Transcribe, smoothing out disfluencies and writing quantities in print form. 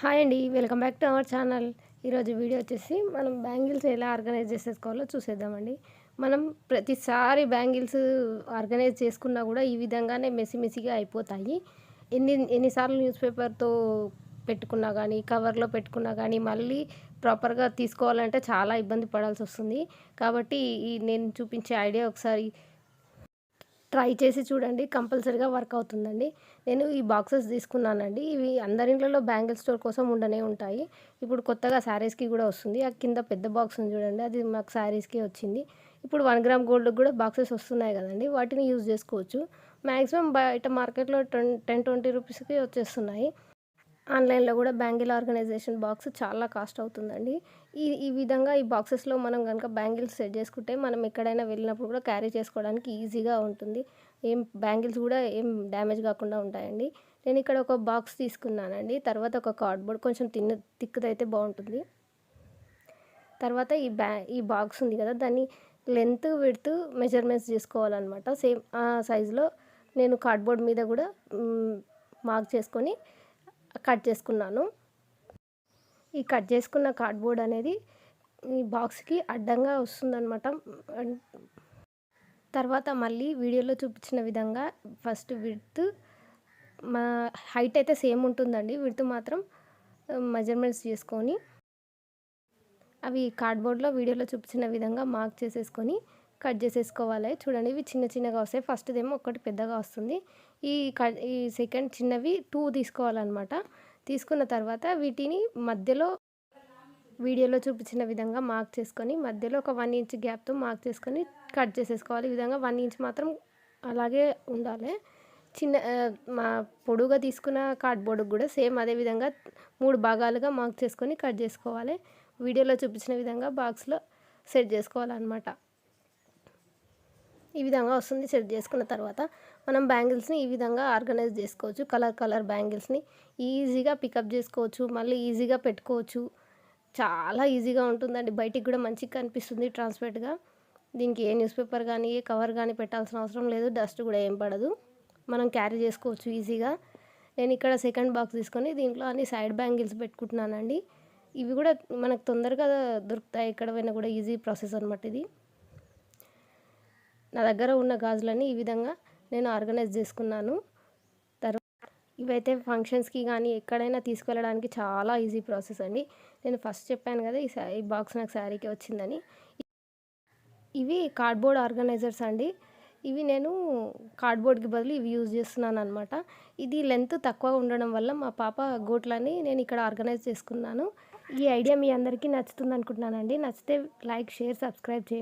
Hi అండి. Welcome back to our channel. ఈరోజు video వచ్చేసి మనం బ్యాంగిల్స్ ఎలా ఆర్గనైజ్ చేసేసుకోవాలో చూసేద్దామండి. మనం ప్రతిసారి బ్యాంగిల్స్ ఆర్గనైజ్ చేసుకున్నా కూడా ఈ విధంగానే మెస్సీగా అయిపోతాయి. ఎన్నిసార్లు న్యూస్ పేపర్‌తో పెట్టుకున్నా గానీ, కవర్‌లో పెట్టుకున్నా గానీ, మళ్ళీ ప్రాపర్‌గా తీసుకోవాలంటే చాలా ఇబ్బంది పడాల్సొస్తుంది. కాబట్టి నేను చూపించే ఐడియా ఒకసారి ట్రై చేసి చూడండి. కంపల్సరీగా వర్క్ అవుతుందండి. నేను ఈ బాక్సెస్ తీసుకున్నానండి. ఇవి అందరింట్లలో బ్యాంగిల్ స్టోర్ కోసం ఉండనే ఉంటాయి. ఇప్పుడు కొత్తగా శారీస్‌కి గూడా వస్తుంది. ఆ కింద పెద్ద బాక్స్ ఉంది చూడండి. అది మాకు శారీస్‌కే వచ్చింది. ఇప్పుడు 1 గ్రామ్ గోల్డ్‌కి గూడా బాక్సెస్ వస్తున్నాయి గదండీ! వాటిని యూజ్ జేసుకోవచ్చు. మాక్సిమం బయట మార్కెట్‌లో 10, 20 రూపీస్‌కి వచ్చేస్తున్నాయి. ఆన్‌లైన్‌లో గూడా బ్యాంగిల్ ఆర్గనైజేషన్ బాక్స్ చాలా కాస్ట్ అవుతుందండి. ఈ ఈ విధంగా ఈ బాక్సెస్‌లో మనం గనక బ్యాంగిల్స్ సెట్ చేసుకుంటే, మనం ఎక్కడైనా వెళ్ళినప్పుడు కూడా క్యారీ చేసుకోవడానికి ఈజీగా ఉంటుంది. బ్యాంగిల్స్ గూడా ఏం డ్యామేజ్ కాకుండా ఉంటాయండి. నేను ఇక్కడ ఒక బాక్స్ తీసుకున్నానండి. తర్వాత ఒక కార్డ్‌బోర్డ్ కొంచెం తిక్కుదైతే బావుంటుంది. తర్వాత ఈ బాక్స్ ఉంది కదా! దాన్ని లెంత్, విడ్త్ మెజర్‌మెంట్స్ చేసుకోవాలనమాట. సేమ్ ఆ సైజులో నేను కార్డ్‌బోర్డ్ మీద గూడా మార్క్ చేసుకొని కట్ చేసుకున్నాను. ఈ కట్ చేసుకున్న కార్డ్‌బోర్డ్ అనేది ఈ బాక్స్‌కి అడ్డంగా వస్తుందనమాట. అన్ తర్వాత మళ్ళీ వీడియోలో చూపించిన విధంగా ఫస్ట్ విడ్త్ మా హైట్ అయితే సేమ్ ఉంటుందండి. విడ్త్ మాత్రం మెజర్‌మెంట్స్ చేసుకొని అవి కార్డ్‌బోర్డ్‌లో వీడియోలో చూపించిన విధంగా మార్క్ చేసేసుకొని కట్ చేసేసుకోవాలి. చూడండి ఇవి చిన్నగా వస్తాయి. ఫస్ట్‌దేమో ఒకటి పెద్దగా వస్తుంది. ఈ సెకండ్ చిన్నవి 2 తీసుకోవాలనమాట. తీసుకున్న తర్వాత వీటిని మధ్యలో వీడియోలో చూపించిన విధంగా మార్క్ చేసుకొని మధ్యలో ఒక 1 ఇంచ్ గ్యాప్‌తో మార్క్ చేసుకొని కట్ చేసేసుకోవాలి. ఈ విధంగా 1 ఇంచ్ మాత్రం అలాగే ఉండాలి. మా పొడువుగా తీసుకున్న కార్డ్‌బోర్డ్‌కి కూడా సేమ్ అదే విధంగా 3 భాగాలుగా మార్క్ చేసుకొని కట్ చేసుకోవాలి. వీడియోలో చూపించిన విధంగా బాక్స్‌లో సెట్ చేసుకోవాలన్నమాట. ఈ విధంగా వస్తుంది. సెట్ చేసుకున్న తర్వాత మనం బ్యాంగిల్స్‌ని ఈ విధంగా ఆర్గనైజ్ చేసుకోవచ్చు. కలర్ బ్యాంగిల్స్‌ని ఈజీగా పికప్ చేసుకోవచ్చు. మళ్ళీ ఈజీగా పెట్టుకోవచ్చు. చాలా ఈజీగా ఉంటుందండి. బయటికి కూడా మంచిగా కనిపిస్తుంది ట్రాన్స్పరెంట్‌గా. దీనికి ఏ న్యూస్ పేపర్ గానీ, ఏ కవర్ గానీ పెట్టాల్సిన అవసరం లేదు. డస్ట్ కూడా ఏం పడదు. మనం క్యారీ చేసుకోవచ్చు ఈజీగా. నేను ఇక్కడ సెకండ్ బాక్స్ తీసుకొని దీంట్లో అన్ని సైడ్ బ్యాంగిల్స్ పెట్టుకుంటున్నానండి. ఇవి కూడా మనకు తొందరగా దొరుకుతాయి. ఎక్కడ పోయినా కూడా ఈజీ ప్రాసెస్ అనమాట ఇది. నా దగ్గర ఉన్న గాజులన్నీ ఈ విధంగా నేను ఆర్గనైజ్ చేసుకున్నాను. ఇవైతే ఫంక్షన్స్‌కి గానీ, ఎక్కడైనా తీసుకెళ్ళడానికి చాలా ఈజీ ప్రాసెస్ అండి. నేను ఫస్ట్ చెప్పాను కదా! ఈ బాక్స్ నాకు శారీకే వచ్చిందని. ఇవి కార్డ్‌బోర్డ్ ఆర్గనైజర్స్ అండి. ఇవి నేను కార్డ్‌బోర్డ్‌కి బదులు ఇవి యూజ్ చేస్తున్నాననమాట. ఇది లెంత్ తక్కువ ఉండడం వల్ల మా పాప గోట్లని నేను ఇక్కడ ఆర్గనైజ్ చేసుకున్నాను. ఈ ఐడియా మీ అందరికీ నచ్చుతుందనుకుంటున్నానండి. నచ్చితే లైక్, షేర్, సబ్స్క్రైబ్ చేయండి.